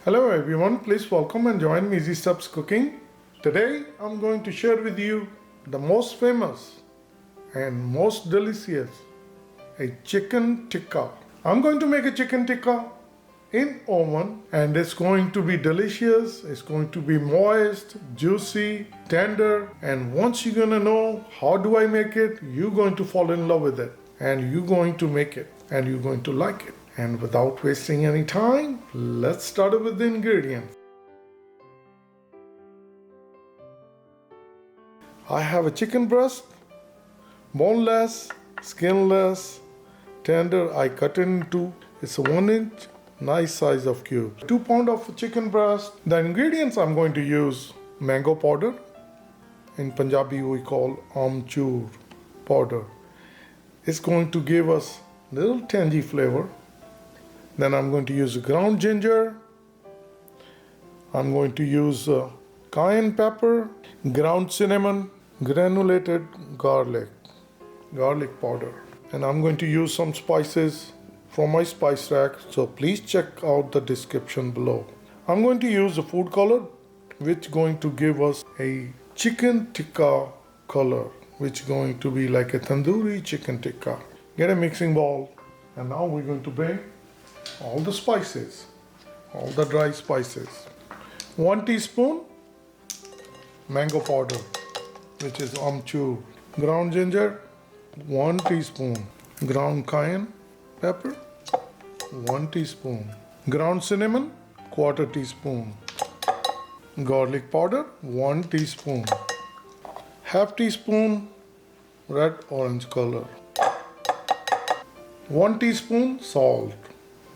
Hello everyone, please welcome and join me Easy Steps Cooking. Today I'm going to share with you the most famous and most delicious a chicken tikka. I'm going to make a chicken tikka in oven and it's going to be delicious, it's going to be moist, juicy, tender, and once you're gonna know how do I make it, you're going to fall in love with it and you're going to make it and you're going to like it. And without wasting any time, let's start with the ingredients. I have a chicken breast, boneless, skinless, tender. I cut it into, it's a 1-inch, nice size of cubes. 2 pounds of chicken breast. The ingredients I'm going to use, mango powder. In Punjabi we call amchur powder. It's going to give us a little tangy flavor. Then I'm going to use ground ginger. I'm going to use cayenne pepper, ground cinnamon, granulated garlic powder. And I'm going to use some spices from my spice rack, so please check out the description below. I'm going to use a food color which is going to give us a chicken tikka color, which is going to be like a tandoori chicken tikka. Get a mixing bowl, and now we're going to bring all the spices, all the dry spices. 1 teaspoon mango powder, which is amchur. Ground ginger, 1 teaspoon. Ground cayenne pepper, 1 teaspoon. Ground cinnamon, 1/4 teaspoon. Garlic powder, 1 teaspoon. 1/2 teaspoon red orange color. 1 teaspoon salt.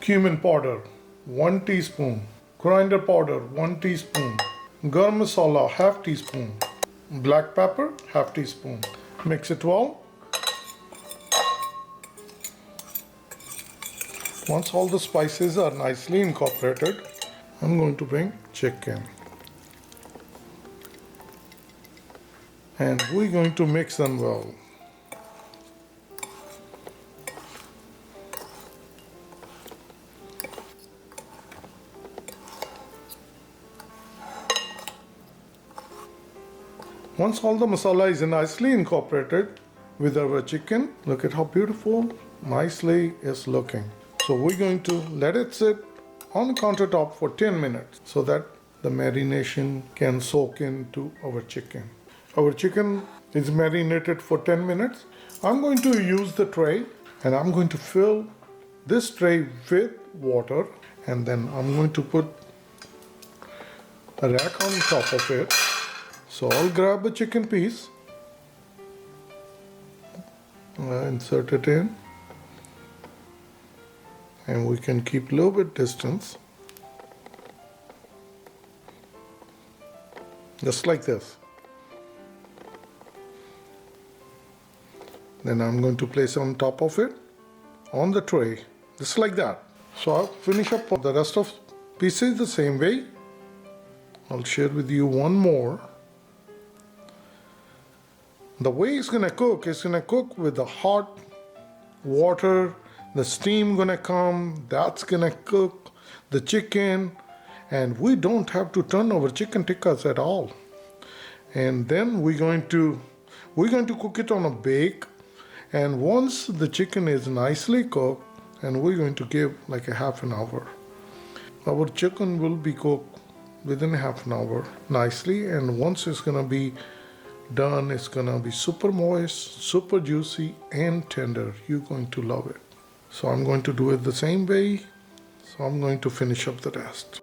Cumin powder, 1 teaspoon. Coriander powder, 1 teaspoon. Garam masala, 1/2 teaspoon. Black pepper, 1/2 teaspoon. Mix it well. Once all the spices are nicely incorporated, I'm going to bring chicken. And we're going to mix them well. Once all the masala is nicely incorporated with our chicken, look at how beautiful, nicely it's looking. So we're going to let it sit on the countertop for 10 minutes so that the marination can soak into our chicken. Our chicken is marinated for 10 minutes. I'm going to use the tray and I'm going to fill this tray with water, and then I'm going to put a rack on top of it. So I'll grab a chicken piece, insert it in, and we can keep a little bit distance, just like this. Then I'm going to place on top of it, on the tray, just like that. So I'll finish up the rest of pieces the same way. I'll share with you one more. The way it's gonna cook with the hot water, the steam gonna come, that's gonna cook the chicken, and we don't have to turn our chicken tikkas at all. And then we're going to cook it on a bake, and once the chicken is nicely cooked, and we're going to give like a half an hour. Our chicken will be cooked within half an hour nicely, and once it's gonna be done, it's gonna be super moist, super juicy and tender. You're going to love it. So I'm going to do it the same way. So I'm going to finish up the rest.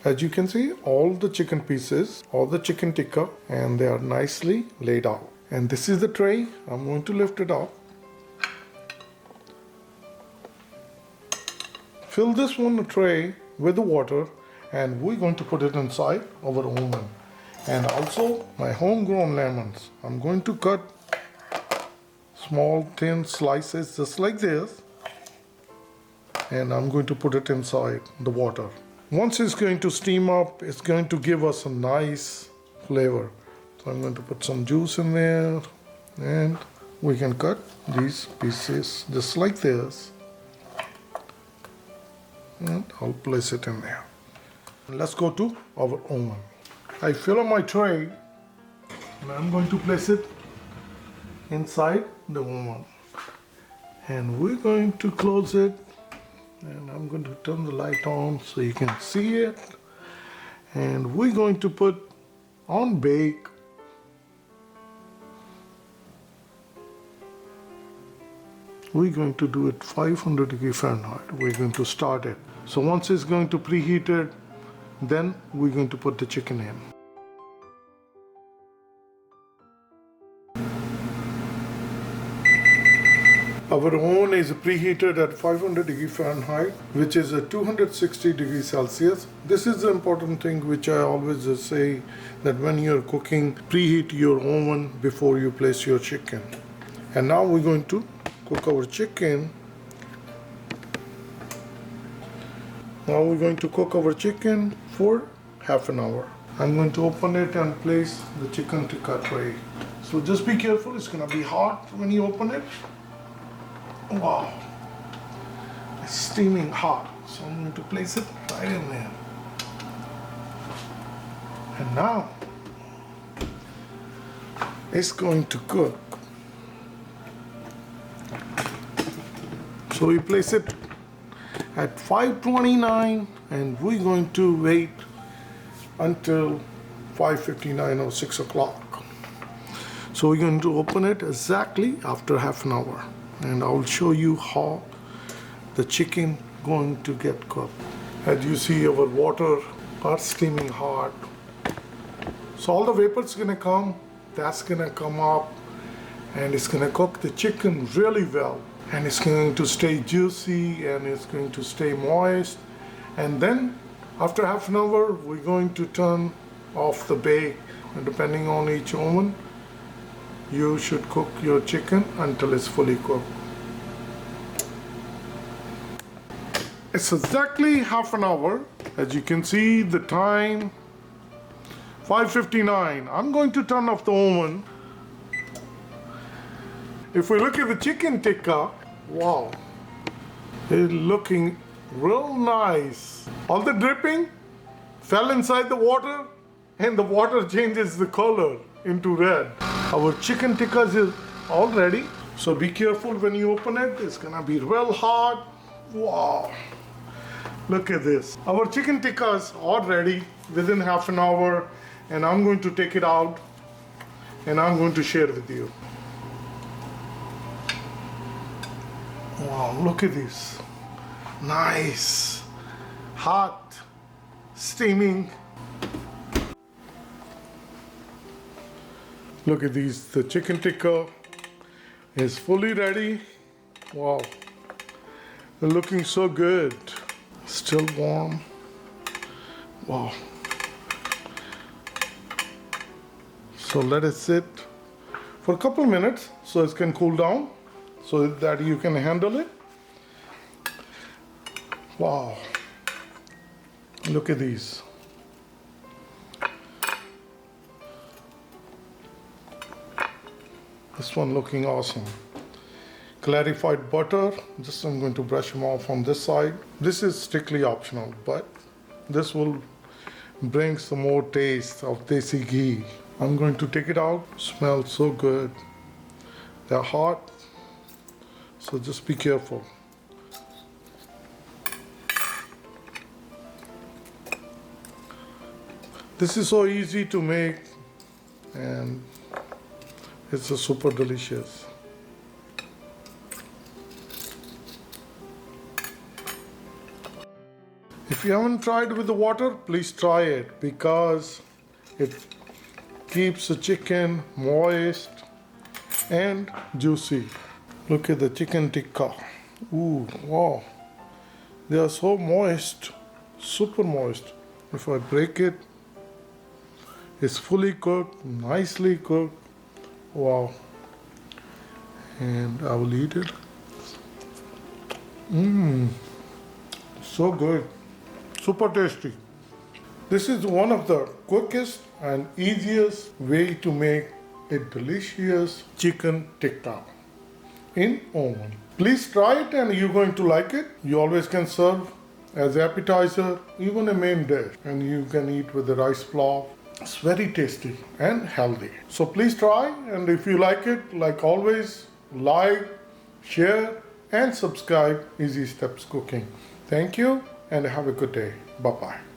As you can see, all the chicken pieces, all the chicken tikka, and they are nicely laid out. And this is the tray. I'm going to lift it up. Fill this one tray with the water, and we're going to put it inside our oven. And also my homegrown lemons. I'm going to cut small thin slices just like this, and I'm going to put it inside the water. Once it's going to steam up, it's going to give us a nice flavor. So I'm going to put some juice in there, and we can cut these pieces just like this. And I'll place it in there. Let's go to our oven. I fill up my tray and I'm going to place it inside the oven. And we're going to close it, and I'm going to turn the light on so you can see it. And we're going to put on bake. We're going to do it 500 degree Fahrenheit. We're going to start it. So once it's going to preheat it, then we're going to put the chicken in. Our oven is preheated at 500 degree Fahrenheit, which is a 260 degrees Celsius. This is the important thing which I always say, that when you're cooking, preheat your oven before you place your chicken. And now we're going to cook our chicken. Now we're going to cook our chicken for half an hour. I'm going to open it and place the chicken tikka tray. So just be careful, it's gonna be hot when you open it. Wow, it's steaming hot. So I'm going to place it right in there. And now it's going to cook. So we place it at 529 and we're going to wait until 5:59 or 6 o'clock. So we're going to open it exactly after half an hour. And I'll show you how the chicken going to get cooked. As you see, our water are steaming hot. So all the vapors gonna come, that's gonna come up, and it's gonna cook the chicken really well. And it's going to stay juicy and it's going to stay moist. And then after half an hour, we're going to turn off the bake. And depending on each oven, you should cook your chicken until it's fully cooked. It's exactly half an hour. As you can see, the time 5:59. I'm going to turn off the oven. If we look at the chicken tikka, wow, it's looking real nice. All the dripping fell inside the water and the water changes the color into red. Our chicken tikkas is all ready. So be careful when you open it. It's gonna be real hot. Wow. Look at this. Our chicken tikka is all ready within half an hour, and I'm going to take it out and I'm going to share with you. Wow, look at this. Nice, hot, steaming. Look at these. The chicken tikka is fully ready. Wow, they're looking so good. Still warm. Wow. So let it sit for a couple minutes so it can cool down, so that you can handle it. Wow. Look at these. This one looking awesome. Clarified butter. Just I'm going to brush them off on this side. This is strictly optional, but this will bring some more taste of desi ghee. I'm going to take it out. Smells so good. They're hot, so just be careful. This is so easy to make, and it's a super delicious. If you haven't tried with the water, please try it, because it keeps the chicken moist and juicy. Look at the chicken tikka. Ooh, wow. They are so moist, super moist. If I break it, it's fully cooked, nicely cooked. Wow. And I will eat it. So good. Super tasty. This is one of the quickest and easiest way to make a delicious chicken tikka in oven. Please try it and you're going to like it. You always can serve as appetizer, even a main dish, and you can eat with the rice flour. It's very tasty and healthy. So please try, and if you like it, like always, like, share, and subscribe Easy Steps Cooking. Thank you and have a good day. Bye bye.